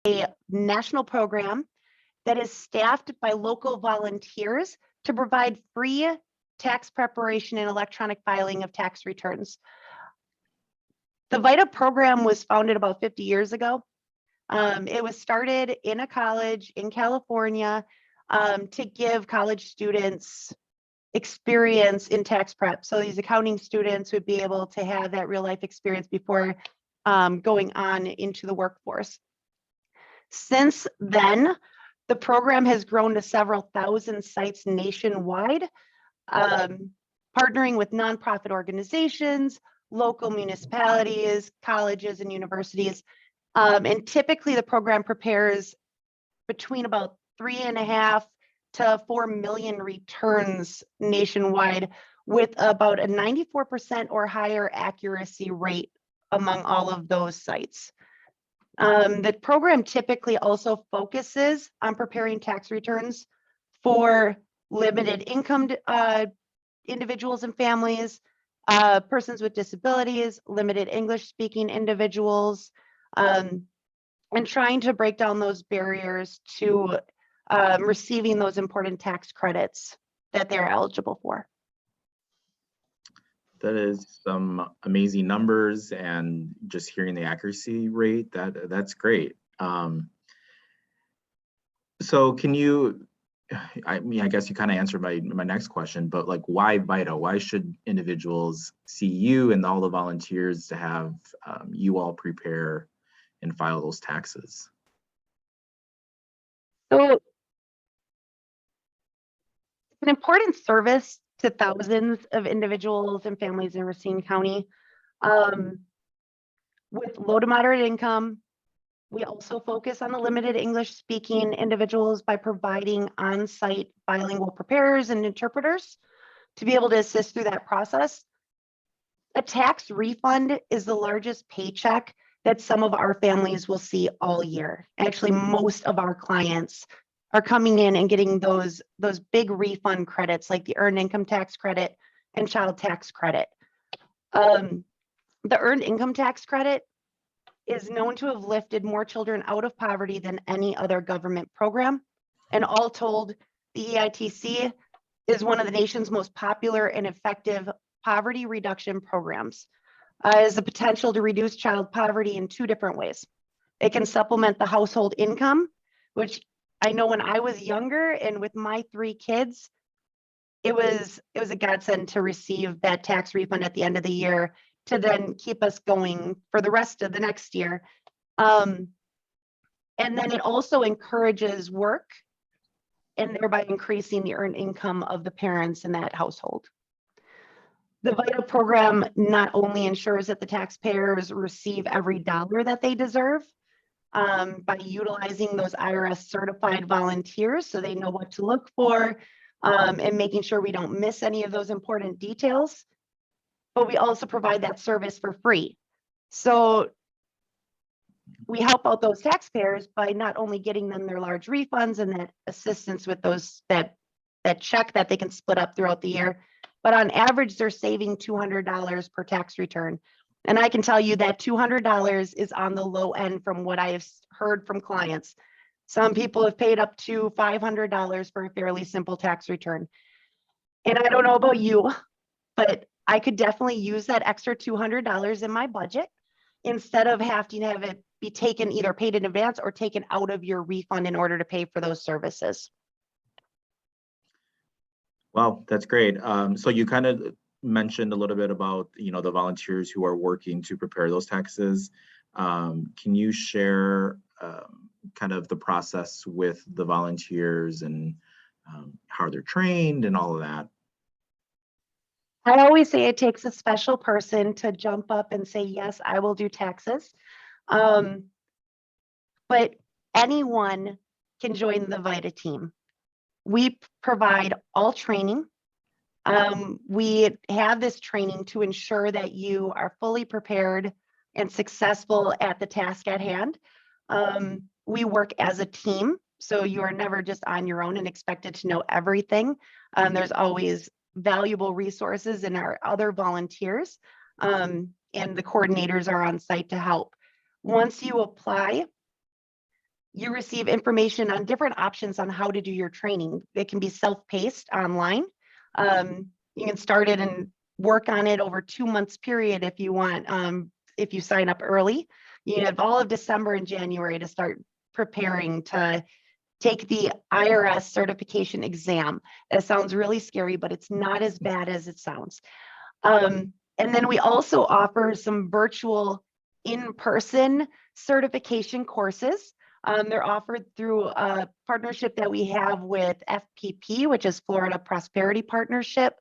a national program that is staffed by local volunteers to provide free tax preparation and electronic filing of tax returns. The VITA program was founded about 50 years ago. It was started in a college in California to give college students experience in tax prep. So these accounting students would be able to have that real life experience before going on into the workforce. Since then, the program has grown to several thousand sites nationwide, partnering with nonprofit organizations, local municipalities, colleges, and universities. And typically the program prepares between about 3.5 to 4 million returns nationwide, with about a 94% or higher accuracy rate among all of those sites. The program typically also focuses on preparing tax returns for limited income individuals and families, persons with disabilities, limited English speaking individuals, and trying to break down those barriers to receiving those important tax credits that they're eligible for. That is some amazing numbers, and just hearing the accuracy rate, that's great. So can you, I mean, I guess you kind of answered my next question, but like, why VITA? Why should individuals see you and all the volunteers to have you all prepare and file those taxes? So it's an important service to thousands of individuals and families in Racine County. With low to moderate income, we also focus on the limited English speaking individuals by providing on-site bilingual preparers and interpreters to be able to assist through that process. A tax refund is the largest paycheck that some of our families will see all year. Actually, most of our clients are coming in and getting those big refund credits, like the earned income tax credit and child tax credit. The earned income tax credit is known to have lifted more children out of poverty than any other government program. And all told, the EITC is one of the nation's most popular and effective poverty reduction programs. It has the potential to reduce child poverty in 2 different ways. It can supplement the household income, which I know when I was younger and with my 3 kids, it was a godsend to receive that tax refund at the end of the year to then keep us going for the rest of the next year. And then it also encourages work and thereby increasing the earned income of the parents in that household. The VITA program not only ensures that the taxpayers receive every dollar that they deserve, by utilizing those IRS certified volunteers so they know what to look for, and making sure we don't miss any of those important details, but we also provide that service for free. So we help out those taxpayers by not only getting them their large refunds and that assistance with those that check that they can split up throughout the year, but on average they're saving $200 per tax return. And I can tell you that $200 is on the low end from what I have heard from clients. Some people have paid up to $500 for a fairly simple tax return. And I don't know about you, but I could definitely use that extra $200 in my budget instead of having to have it be taken, either paid in advance or taken out of your refund in order to pay for those services. Wow, that's great. So you kind of mentioned a little bit about, the volunteers who are working to prepare those taxes. Can you share kind of the process with the volunteers and how they're trained and all of that? I always say it takes a special person to jump up and say, yes, I will do taxes. But anyone can join the VITA team. We provide all training. We have this training to ensure that you are fully prepared and successful at the task at hand. We work as a team, so you are never just on your own and expected to know everything. There's always valuable resources in our other volunteers, and the coordinators are on site to help. Once you apply, You receive information on different options on how to do your training. It can be self-paced online. You can start it and work on it over 2 months period if you want, if you sign up early. You have all of December and January to start preparing to take the IRS certification exam. It sounds really scary, but it's not as bad as it sounds. And then we also offer some virtual in-person certification courses. They're offered through a partnership that we have with FPP, which is Florida Prosperity Partnership.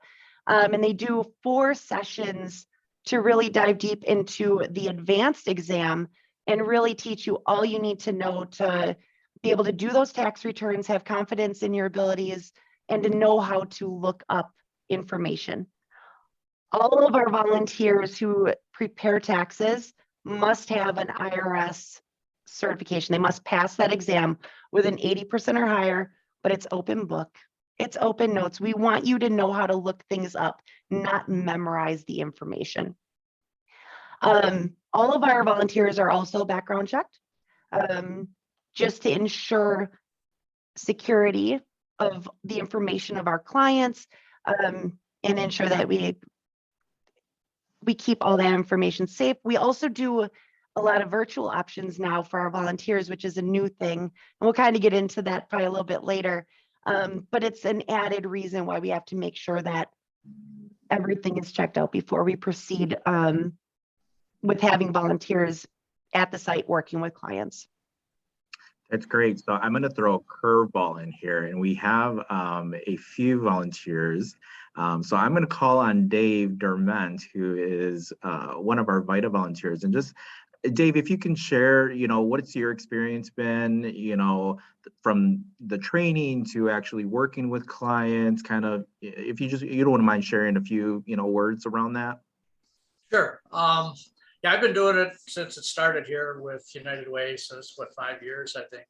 And they do 4 sessions to really dive deep into the advanced exam and really teach you all you need to know to be able to do those tax returns, have confidence in your abilities, and to know how to look up information. All of our volunteers who prepare taxes must have an IRS certification. They must pass that exam with an 80% or higher, but it's open book. It's open notes. We want you to know how to look things up, not memorize the information. All of our volunteers are also background checked, just to ensure security of the information of our clients, and ensure that we keep all that information safe. We also do a lot of virtual options now for our volunteers, which is a new thing. And we'll kind of get into that probably a little bit later. But it's an added reason why we have to make sure that everything is checked out before we proceed with having volunteers at the site working with clients. That's great. So I'm going to throw a curveball in here, and we have a few volunteers. So I'm going to call on Dave Derment, who is one of our VITA volunteers. And just, Dave, if you can share, what's your experience been, from the training to actually working with clients, kind of, if you don't mind sharing a few, words around that. Sure. Yeah, I've been doing it since it started here with United Way. So it's 5 years, I think.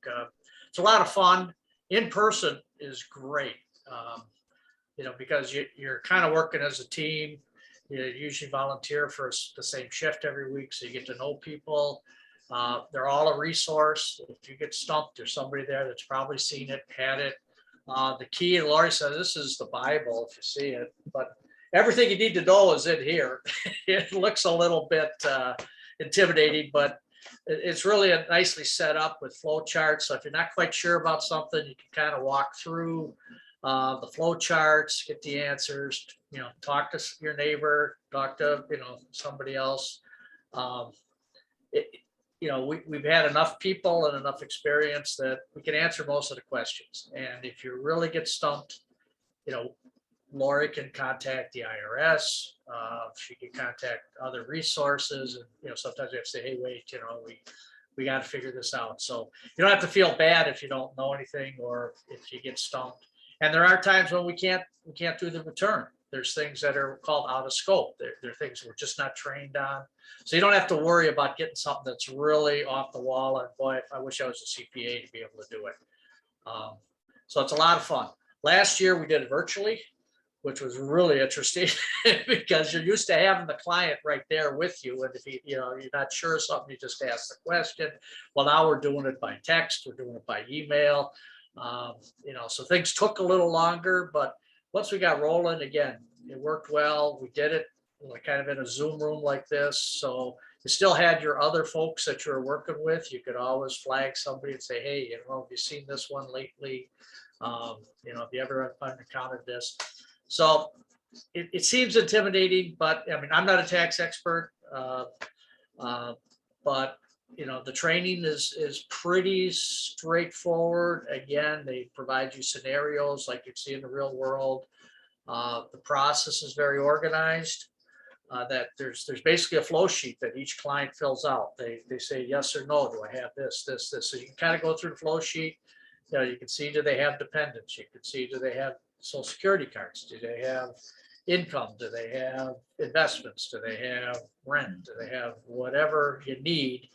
It's a lot of fun. In person is great, because you're kind of working as a team. You usually volunteer for the same shift every week, so you get to know people. They're all a resource. If you get stumped, there's somebody there that's probably seen it, had it. The key, and Lori said, this is the Bible if you see it, but everything you need to know is in here. It looks a little bit intimidating, but it's really nicely set up with flow charts. So if you're not quite sure about something, you can kind of walk through the flow charts, get the answers, talk to your neighbor, talk to, somebody else. We've had enough people and enough experience that we can answer most of the questions. And if you really get stumped, Lori can contact the IRS. She can contact other resources, and sometimes we have to say, "Hey, wait, we got to figure this out." So you don't have to feel bad if you don't know anything or if you get stumped. And there are times when we can't do the return. There's things that are called out of scope. There are things we're just not trained on. So you don't have to worry about getting something that's really off the wall. And boy, I wish I was a CPA to be able to do it. So it's a lot of fun. Last year we did it virtually, which was really interesting because you're used to having the client right there with you. And if you're not sure of something, you just ask the question. Well, now we're doing it by text, we're doing it by email. So things took a little longer, but once we got rolling, again, it worked well. We did it kind of in a Zoom room like this. So you still had your other folks that you were working with. You could always flag somebody and say, "Hey, have you seen this one lately? Have you ever encountered this?" So it seems intimidating, but I mean, I'm not a tax expert, but the training is pretty straightforward. Again, they provide you scenarios like you'd see in the real world. The process is very organized. That there's basically a flow sheet that each client fills out. They say yes or no. Do I have this? So you can kind of go through the flow sheet. You can see, do they have dependents? You can see, do they have Social Security cards? Do they have income? Do they have investments? Do they have rent? Do they have whatever you need?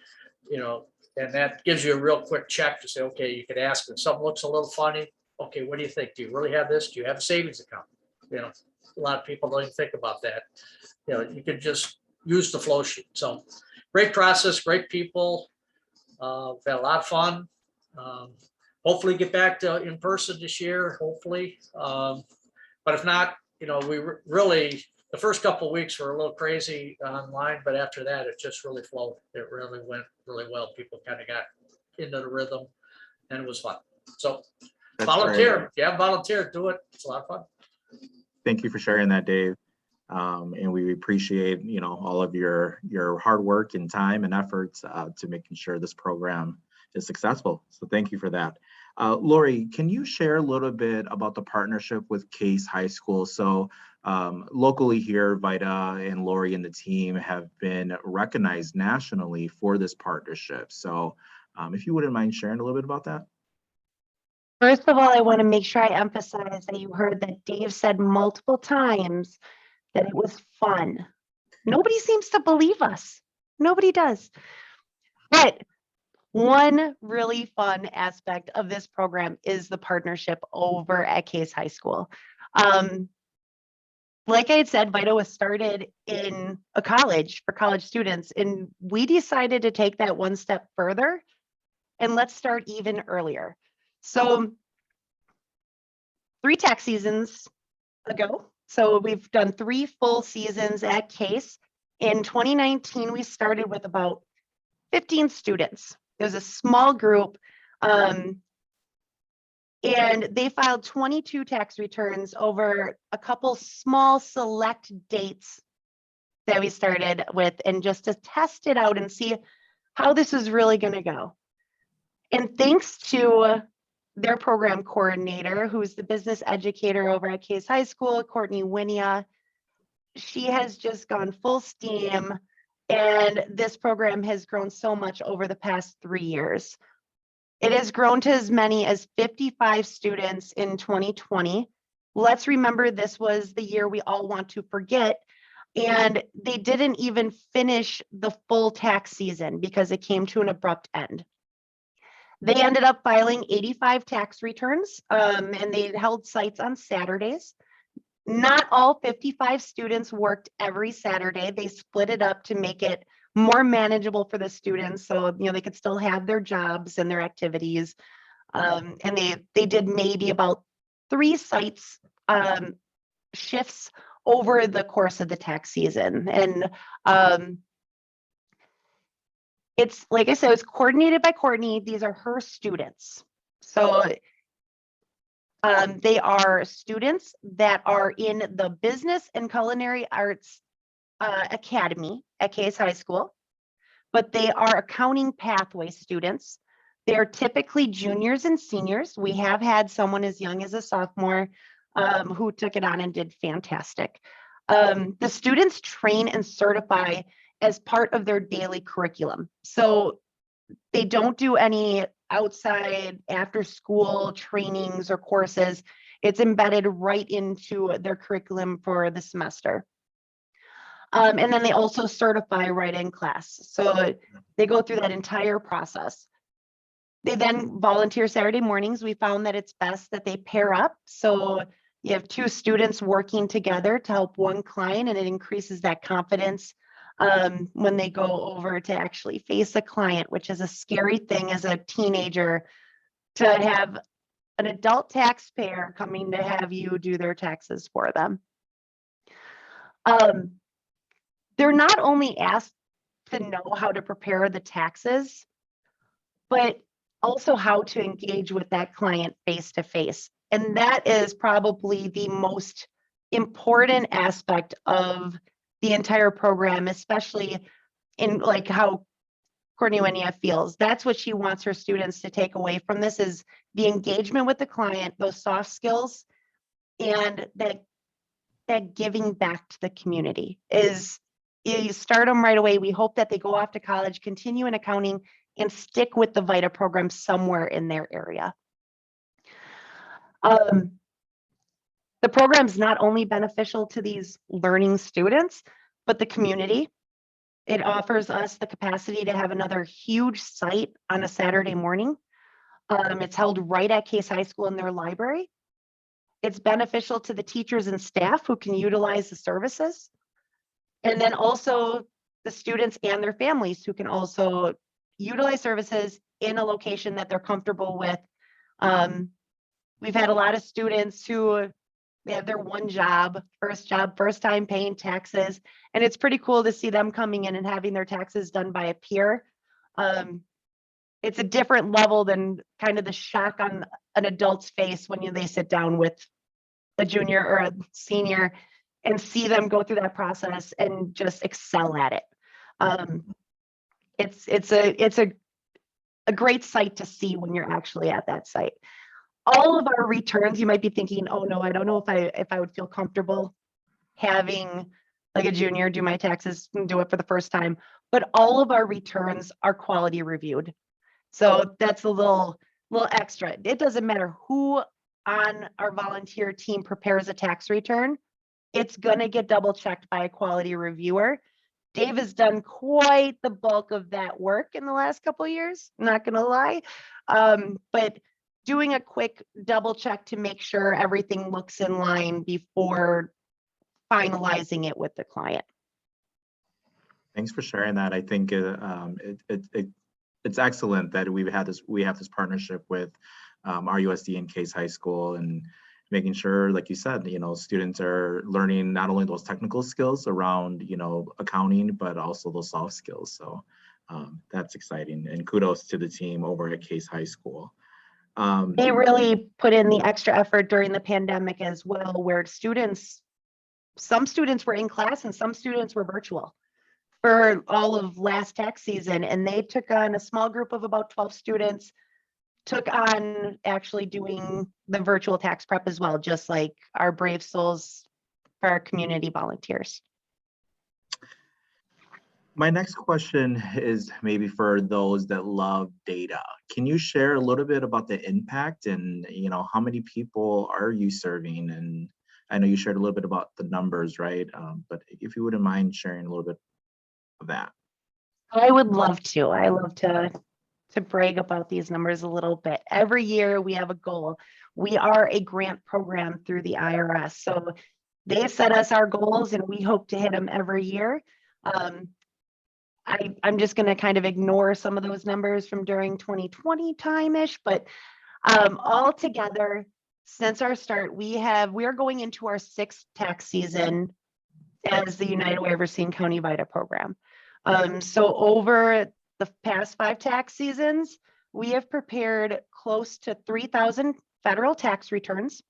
And that gives you a real quick check to say, okay, you could ask them. Something looks a little funny. Okay, what do you think? Do you really have this? Do you have a savings account? A lot of people don't even think about that. You could just use the flow sheet. So great process, great people. We've had a lot of fun. Hopefully get back to in person this year, hopefully. But if not, we really, the first couple of weeks were a little crazy online, but after that, it just really flowed. It really went really well. People kind of got into the rhythm and it was fun. So That's volunteer. great. Yeah, volunteer, do it. It's a lot of fun. Thank you for sharing that, Dave. And we appreciate, all of your hard work and time and efforts to making sure this program is successful. So thank you for that. Lori, can you share a little bit about the partnership with Case High School? So locally here, VITA and Lori and the team have been recognized nationally for this partnership. So if you wouldn't mind sharing a little bit about that. First of all, I want to make sure I emphasize that you heard that Dave said multiple times that it was fun. Nobody seems to believe us. Nobody does. But one really fun aspect of this program is the partnership over at Case High School. Like I had said, VITA was started in a college for college students, and we decided to take that one step further and let's start even earlier. So 3 tax seasons ago, so we've done 3 full seasons at Case. In 2019, we started with about 15 students. It was a small group, and they filed 22 tax returns over a couple small select dates that we started with, and just to test it out and see how this is really going to go. And thanks to their program coordinator, who's the business educator over at Case High School, Courtney Winia, she has just gone full steam. And this program has grown so much over the past 3 years. It has grown to as many as 55 students in 2020. Let's remember this was the year we all want to forget. And they didn't even finish the full tax season because it came to an abrupt end. They ended up filing 85 tax returns, and they held sites on Saturdays. Not all 55 students worked every Saturday. They split it up to make it more manageable for the students, so they could still have their jobs and their activities. And they did maybe about 3 sites shifts over the course of the tax season. And it's, like I said, it's coordinated by Courtney. These are her students. So they are students that are in the Business and Culinary Arts Academy at Case High School, but they are accounting pathway students. They're typically juniors and seniors. We have had someone as young as a sophomore who took it on and did fantastic. The students train and certify as part of their daily curriculum. So they don't do any outside after school trainings or courses. It's embedded right into their curriculum for the semester. And then they also certify right in class. So they go through that entire process. They then volunteer Saturday mornings. We found that it's best that they pair up. So you have 2 students working together to help one client, and it increases that confidence when they go over to actually face a client, which is a scary thing as a teenager, to have an adult taxpayer coming to have you do their taxes for them. They're not only asked to know how to prepare the taxes, but also how to engage with that client face to face. And that is probably the most important aspect of the entire program, especially in like how Courtney Winia feels. That's what she wants her students to take away from this, is the engagement with the client, those soft skills, and that giving back to the community. Is you start them right away. We hope that they go off to college, continue in accounting, and stick with the VITA program somewhere in their area. The program is not only beneficial to these learning students, but the community. It offers us the capacity to have another huge site on a Saturday morning. It's held right at Case High School in their library. It's beneficial to the teachers and staff who can utilize the services. And then also the students and their families who can also utilize services in a location that they're comfortable with. We've had a lot of students who they have their one job, first time paying taxes. And it's pretty cool to see them coming in and having their taxes done by a peer. It's a different level than kind of the shock on an adult's face when they sit down with a junior or a senior and see them go through that process and just excel at it. It's a great sight to see when you're actually at that site. All of our returns, you might be thinking, oh no, I don't know if I would feel comfortable having like a junior do my taxes and do it for the first time, but all of our returns are quality reviewed. So that's a little extra. It doesn't matter who on our volunteer team prepares a tax return, it's gonna get double checked by a quality reviewer. Dave has done quite the bulk of that work in the last couple of years, not gonna lie. But doing a quick double check to make sure everything looks in line before finalizing it with the client. Thanks for sharing that. I think it's excellent that we have this partnership with RUSD and Case High School, and making sure, like you said, students are learning not only those technical skills around accounting, but also those soft skills. So that's exciting, and kudos to the team over at Case High School. They really put in the extra effort during the pandemic as well, where some students were in class and some students were virtual for all of last tax season. And they took on a small group of about 12 students, took on actually doing the virtual tax prep as well, just like our brave souls for our community volunteers. My next question is maybe for those that love data. Can you share a little bit about the impact and how many people are you serving? And I know you shared a little bit about the numbers, right? But if you wouldn't mind sharing a little bit of that. I would love to. I love to brag about these numbers a little bit. Every year we have a goal. We are a grant program through the IRS. So they set us our goals and we hope to hit them every year. I'm just going to kind of ignore some of those numbers from during 2020 time-ish, but all together, since our start, we are going into our 6th tax season as the United Way of Racine County VITA program. So over the past 5 tax seasons, we have prepared close to 3,000 federal tax returns.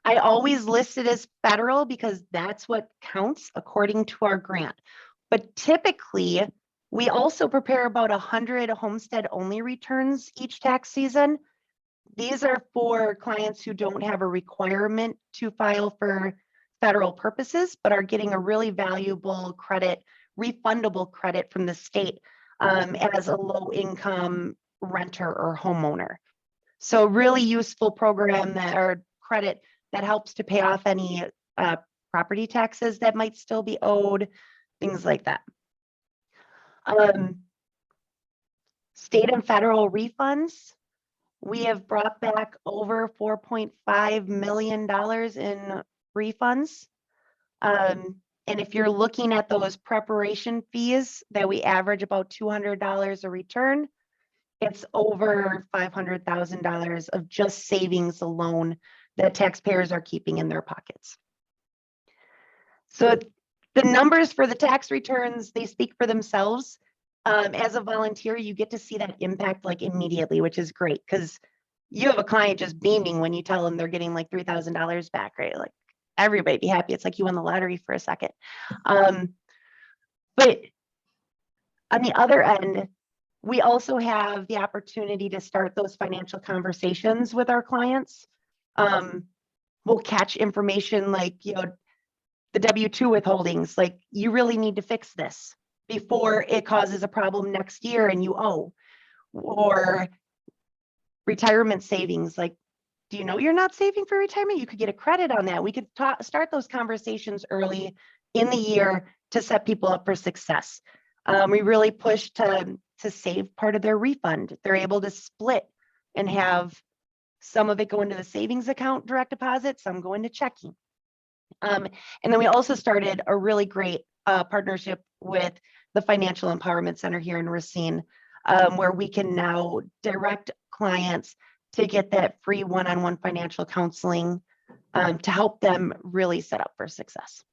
I always list it as federal because that's what counts according to our grant. But typically, we also prepare about 100 homestead only returns each tax season. These are for clients who don't have a requirement to file for federal purposes, but are getting a really valuable credit, refundable credit from the state as a low income renter or homeowner. So really useful program or credit that helps to pay off any property taxes that might still be owed, things like that. State and federal refunds. We have brought back over $4.5 million in refunds. And if you're looking at those preparation fees that we average about $200 a return, it's over $500,000 of just savings alone that taxpayers are keeping in their pockets. So the numbers for the tax returns, they speak for themselves. As a volunteer, you get to see that impact like immediately, which is great because you have a client just beaming when you tell them they're getting like $3,000 back, right? Like everybody be happy. It's like you won the lottery for a second. But on the other end, we also have the opportunity to start those financial conversations with our clients. We'll catch information like, the W-2 withholdings, like you really need to fix this before it causes a problem next year and you owe. Or retirement savings, like, do you know you're not saving for retirement? You could get a credit on that. We could start those conversations early in the year to set people up for success. We really push to save part of their refund. They're able to split and have some of it go into the savings account direct deposit, some go into checking. And then we also started a really great partnership with the Financial Empowerment Center here in Racine. where we can now direct clients to get that free one-on-one financial counseling to help them really set up for success.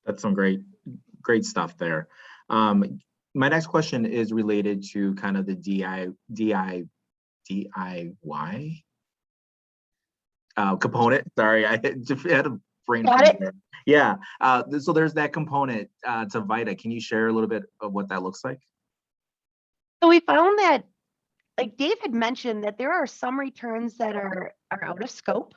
That's some great stuff there. My next question is related to kind of the DIY component. Sorry, I just had a brain. Got it? there. Yeah. So there's that component to VITA. Can you share a little bit of what that looks like? So we found that, like Dave had mentioned, that there are some returns that are out of scope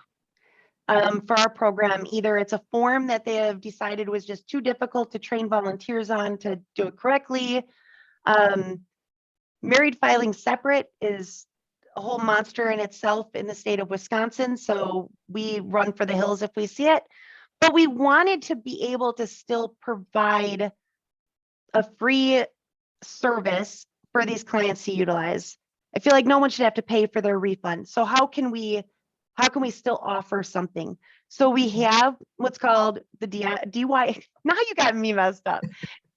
for our program. Either it's a form that they have decided was just too difficult to train volunteers on to do it correctly. Married filing separate is a whole monster in itself in the state of Wisconsin, so we run for the hills if we see it. But we wanted to be able to still provide a free service for these clients to utilize. I feel like no one should have to pay for their refund. So how can we still offer something? So we have what's called the DY. Now you got me messed up.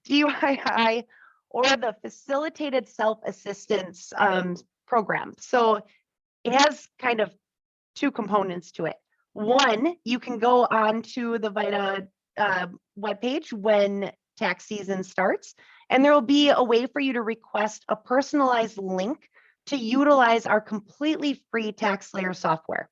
DIY, or the Facilitated Self-Assistance program. So it has kind of two components to it. One, you can go on to the VITA webpage when tax season starts, and there will be a way for you to request a personalized link to utilize our completely free TaxSlayer software.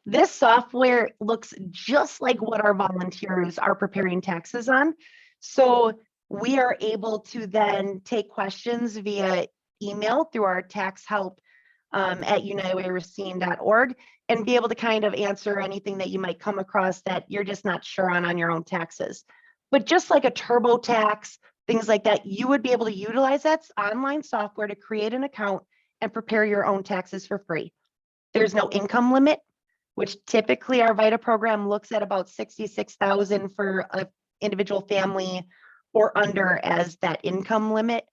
This software looks just like what our volunteers are preparing taxes on. So we are able to then take questions via email through our tax help at unitedwayracine.org and be able to kind of answer anything that you might come across that you're just not sure on your own taxes. But just like a TurboTax, things like that, you would be able to utilize that online software to create an account and prepare your own taxes for free. There's no income limit, which typically our VITA program looks at about $66,000 for an individual family or under as that income limit.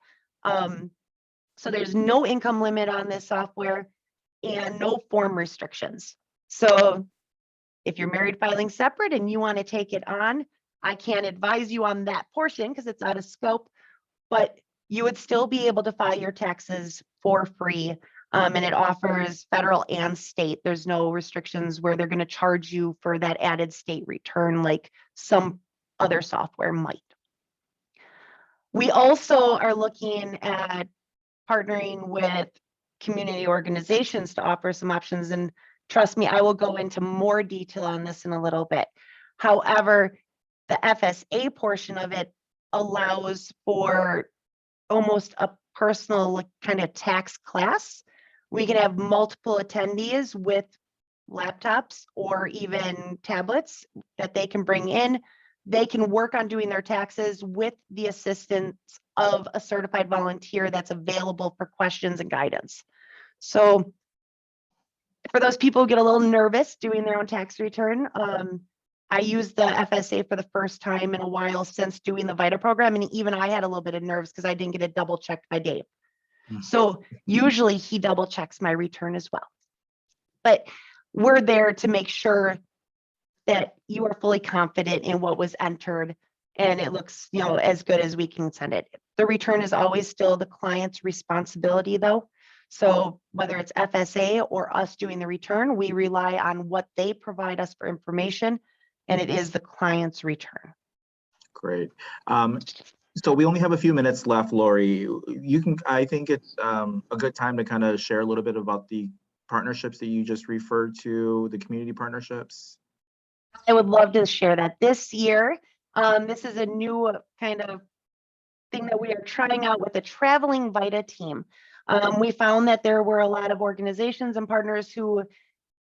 So there's no income limit on this software and no form restrictions. So if you're married filing separate and you want to take it on, I can't advise you on that portion because it's out of scope, but you would still be able to file your taxes for free. And it offers federal and state. There's no restrictions where they're going to charge you for that added state return like some other software might. We also are looking at partnering with community organizations to offer some options. And trust me, I will go into more detail on this in a little bit. However, the FSA portion of it allows for almost a personal kind of tax class. We can have multiple attendees with laptops or even tablets that they can bring in. They can work on doing their taxes with the assistance of a certified volunteer that's available for questions and guidance. So for those people who get a little nervous doing their own tax return, I used the FSA for the first time in a while since doing the VITA program. And even I had a little bit of nerves because I didn't get it double checked by Dave. So usually he double checks my return as well. But we're there to make sure that you are fully confident in what was entered and it looks, as good as we can send it. The return is always still the client's responsibility though. So whether it's FSA or us doing the return, we rely on what they provide us for information, and it is the client's return. Great. So we only have a few minutes left, Lori. I think it's a good time to kind of share a little bit about the partnerships that you just referred to, the community partnerships. I would love to share that. This year, this is a new kind of thing that we are trying out with a traveling VITA team. We found that there were a lot of organizations and partners who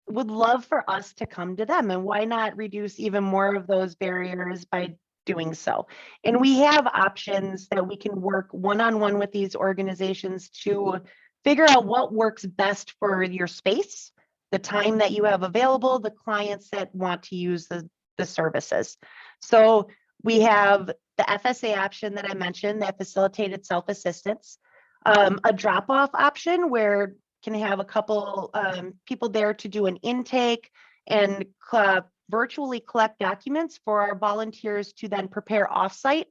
would love for us to come to them, and why not reduce even more of those barriers by doing so. And we have options that we can work one-on-one with these organizations to figure out what works best for your space, the time that you have available, the clients that want to use the services. So we have the FSA option that I mentioned, that facilitated self-assistance, a drop-off option where can have a couple people there to do an intake and virtually collect documents for our volunteers to then prepare offsite.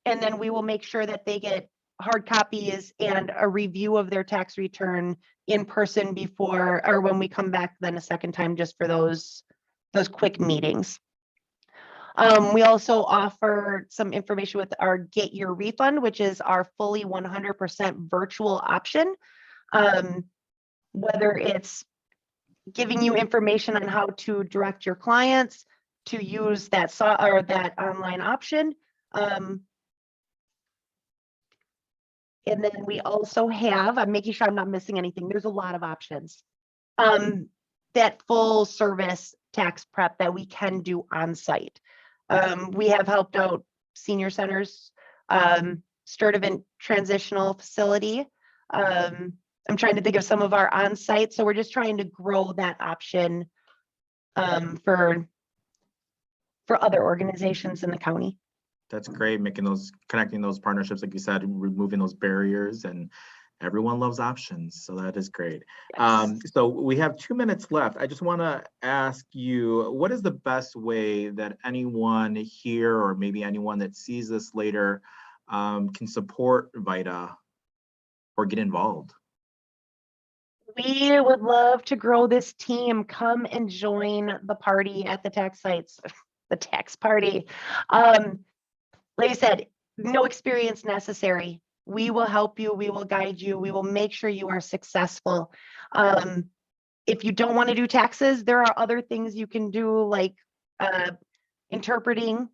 And then we will make sure that they get hard copies and a review of their tax return in person before, or when we come back then a second time, just for those quick meetings. We also offer some information with our Get Your Refund, which is our fully 100% virtual option. Whether it's giving you information on how to direct your clients to use that that online option. And then we also have, I'm making sure I'm not missing anything. There's a lot of options. That full service tax prep that we can do on site. We have helped out senior centers, Sturtevant Transitional Facility. I'm trying to think of some of our on-site. So we're just trying to grow that option for other organizations in the county. That's great, connecting those partnerships, like you said, removing those barriers, and everyone loves options. So that is great. Yes. So we have 2 minutes left. I just want to ask you, what is the best way that anyone here, or maybe anyone that sees this later, can support VITA or get involved? We would love to grow this team. Come and join the party at the tax sites, the tax party. Like I said, no experience necessary. We will help you. We will guide you. We will make sure you are successful. If you don't want to do taxes, there are other things you can do, like interpreting,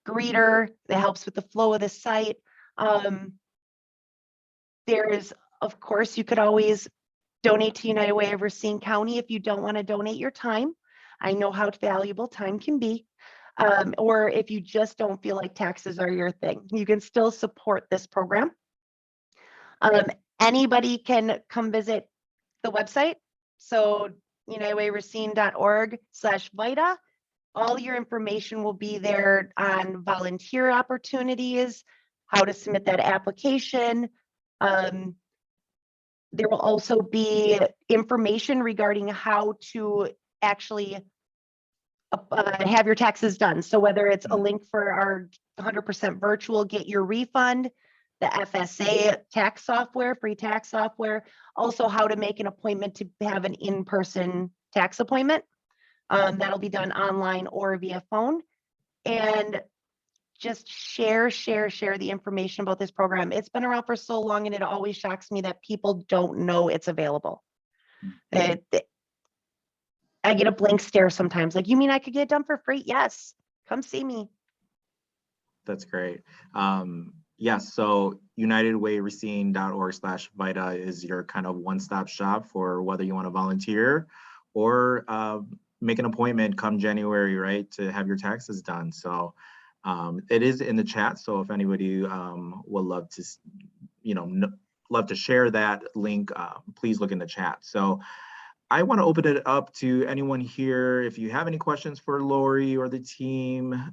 greeter, that helps with the flow of the site. There is, of course, you could always donate to United Way of Racine County if you don't want to donate your time. I know how valuable time can be. Or if you just don't feel like taxes are your thing, you can still support this program. Anybody can come visit the website. So unitedwayracine.org/VITA. All your information will be there on volunteer opportunities, how to submit that application. There will also be information regarding how to actually have your taxes done. So whether it's a link for our 100% virtual Get Your Refund, the FSA tax software, free tax software, also how to make an appointment to have an in-person tax appointment. That'll be done online or via phone. And just share the information about this program. It's been around for so long, and it always shocks me that people don't know it's available. I get a blank stare sometimes. Like, you mean I could get it done for free? Yes, come see me. That's great. Yes, so unitedwayracine.org/VITA is your kind of one-stop shop for whether you want to volunteer or make an appointment come January, right, to have your taxes done. So it is in the chat. So if anybody would love to, love to share that link, please look in the chat. So I want to open it up to anyone here. If you have any questions for Lori or the team,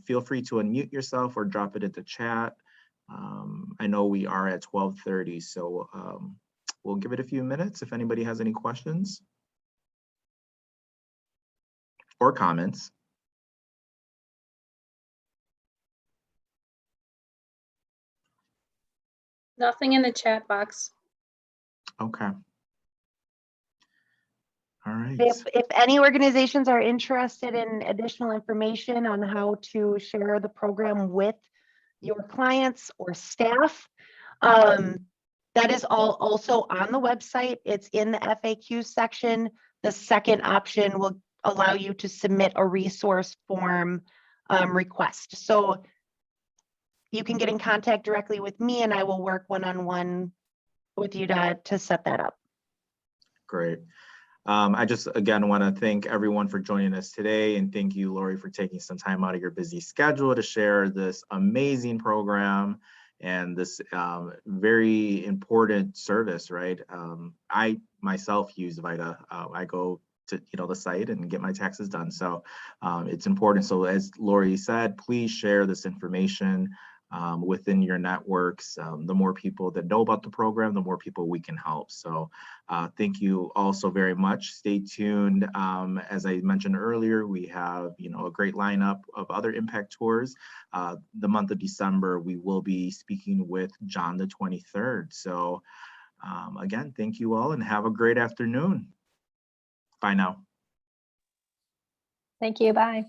feel free to unmute yourself or drop it in the chat. I know we are at 12:30, so we'll give it a few minutes if anybody has any questions or comments. Nothing in the chat box. Okay. All right. If any organizations are interested in additional information on how to share the program with your clients or staff, that is all also on the website. It's in the FAQ section. The second option will allow you to submit a resource form request. So you can get in contact directly with me, and I will work one-on-one with you to set that up. Great. I just, again, want to thank everyone for joining us today, and thank you, Lori, for taking some time out of your busy schedule to share this amazing program and this very important service, right? I myself use VITA. I go to the site and get my taxes done. So it's important. So as Lori said, please share this information within your networks. The more people that know about the program, the more people we can help. So thank you all so very much. Stay tuned. As I mentioned earlier, we have a great lineup of other impact tours. The month of December, we will be speaking with John the 23rd. So again, thank you all and have a great afternoon. Bye now. Thank you. Bye.